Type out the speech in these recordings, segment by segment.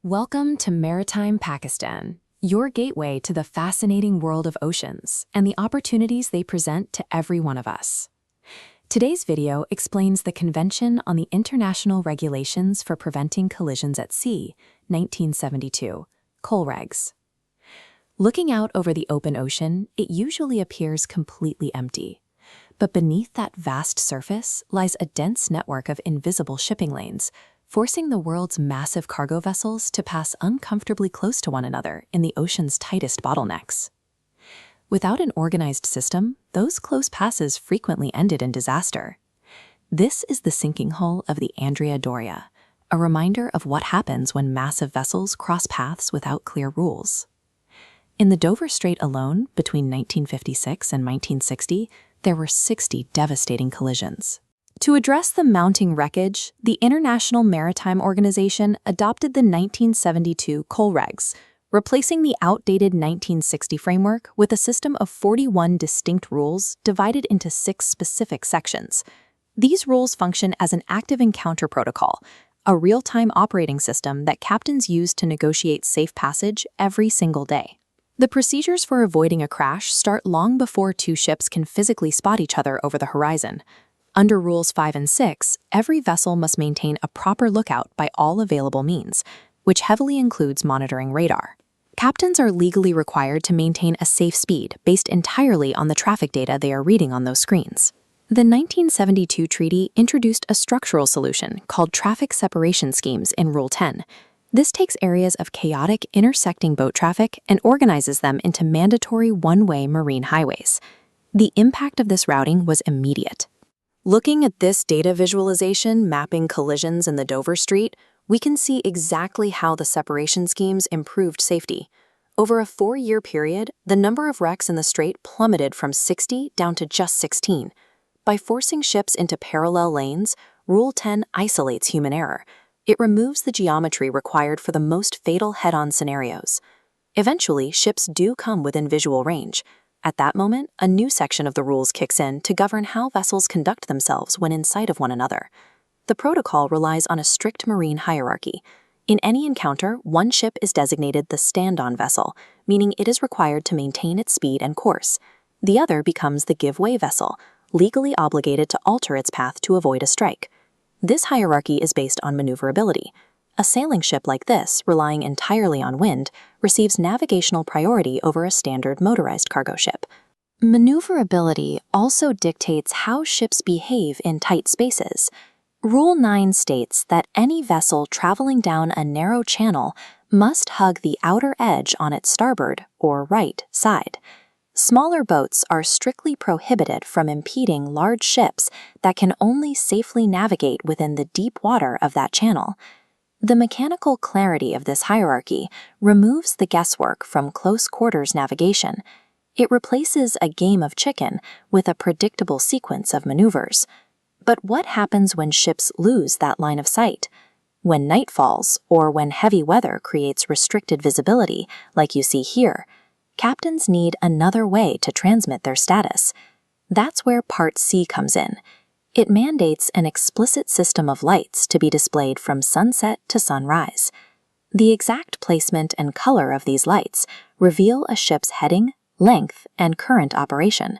Welcome to Maritime Pakistan, your gateway to the fascinating world of oceans and the opportunities they present to every one of us. Today's video explains the Convention on the International Regulations for Preventing Collisions at Sea, 1972, COLREGs. Looking out over the open ocean, it usually appears completely empty. But beneath that vast surface lies a dense network of invisible shipping lanes, forcing the world's massive cargo vessels to pass uncomfortably close to one another in the ocean's tightest bottlenecks. Without an organized system, those close passes frequently ended in disaster. This is the sinking hull of the Andrea Doria, a reminder of what happens when massive vessels cross paths without clear rules. In the Dover Strait alone, between 1956 and 1960, there were 60 devastating collisions. To address the mounting wreckage, the International Maritime Organization adopted the 1972 COLREGs, replacing the outdated 1960 framework with a system of 41 distinct rules divided into 6 specific sections. These rules function as an active encounter protocol, a real-time operating system that captains use to negotiate safe passage every single day. The procedures for avoiding a crash start long before two ships can physically spot each other over the horizon. Under Rules 5 and 6, every vessel must maintain a proper lookout by all available means, which heavily includes monitoring radar. Captains are legally required to maintain a safe speed based entirely on the traffic data they are reading on those screens. The 1972 treaty introduced a structural solution called traffic separation schemes in Rule 10. This takes areas of chaotic intersecting boat traffic and organizes them into mandatory one-way marine highways. The impact of this routing was immediate. Looking at this data visualization mapping collisions in the Dover Strait, we can see exactly how the separation schemes improved safety. Over a 4-year period, the number of wrecks in the strait plummeted from 60 down to just 16. By forcing ships into parallel lanes, Rule 10 isolates human error. It removes the geometry required for the most fatal head-on scenarios. Eventually, ships do come within visual range. At that moment, a new section of the rules kicks in to govern how vessels conduct themselves when in sight of one another. The protocol relies on a strict marine hierarchy. In any encounter, one ship is designated the stand-on vessel, meaning it is required to maintain its speed and course. The other becomes the give-way vessel, legally obligated to alter its path to avoid a strike. This hierarchy is based on maneuverability. A sailing ship like this, relying entirely on wind, receives navigational priority over a standard motorized cargo ship. Maneuverability also dictates how ships behave in tight spaces. Rule 9 states that any vessel traveling down a narrow channel must hug the outer edge on its starboard or right side. Smaller boats are strictly prohibited from impeding large ships that can only safely navigate within the deep water of that channel. The mechanical clarity of this hierarchy removes the guesswork from close-quarters navigation. It replaces a game of chicken with a predictable sequence of maneuvers. But what happens when ships lose that line of sight? When night falls, or when heavy weather creates restricted visibility, like you see here, captains need another way to transmit their status. That's where Part C comes in. It mandates an explicit system of lights to be displayed from sunset to sunrise. The exact placement and color of these lights reveal a ship's heading, length, and current operation.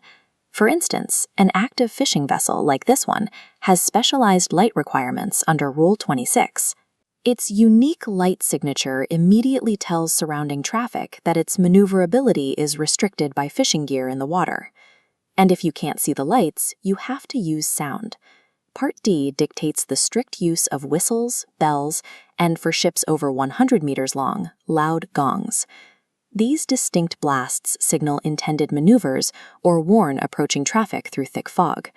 For instance, an active fishing vessel like this one has specialized light requirements under Rule 26. Its unique light signature immediately tells surrounding traffic that its maneuverability is restricted by fishing gear in the water. And if you can't see the lights, you have to use sound. Part D dictates the strict use of whistles, bells, and for ships over 100 meters long, loud gongs. These distinct blasts signal intended maneuvers or warn approaching traffic through thick fog.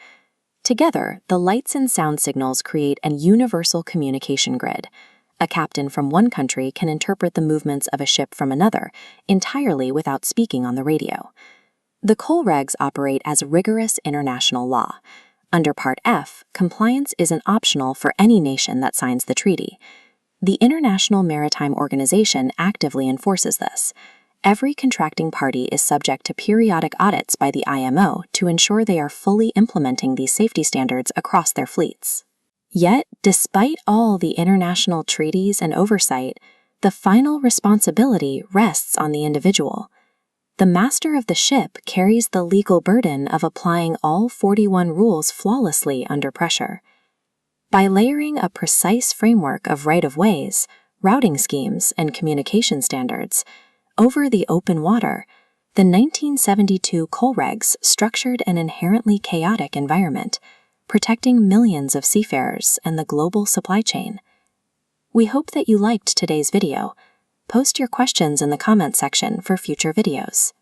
Together, the lights and sound signals create an universal communication grid. A captain from one country can interpret the movements of a ship from another entirely without speaking on the radio. The COLREGs operate as rigorous international law. Under Part F, compliance isn't optional for any nation that signs the treaty. The International Maritime Organization actively enforces this. Every contracting party is subject to periodic audits by the IMO to ensure they are fully implementing these safety standards across their fleets. Yet, despite all the international treaties and oversight, the final responsibility rests on the individual. The master of the ship carries the legal burden of applying all 41 rules flawlessly under pressure. By layering a precise framework of right-of-ways, routing schemes, and communication standards over the open water, the 1972 COLREGs structured an inherently chaotic environment, protecting millions of seafarers and the global supply chain. We hope that you liked today's video. Post your questions in the comment section for future videos.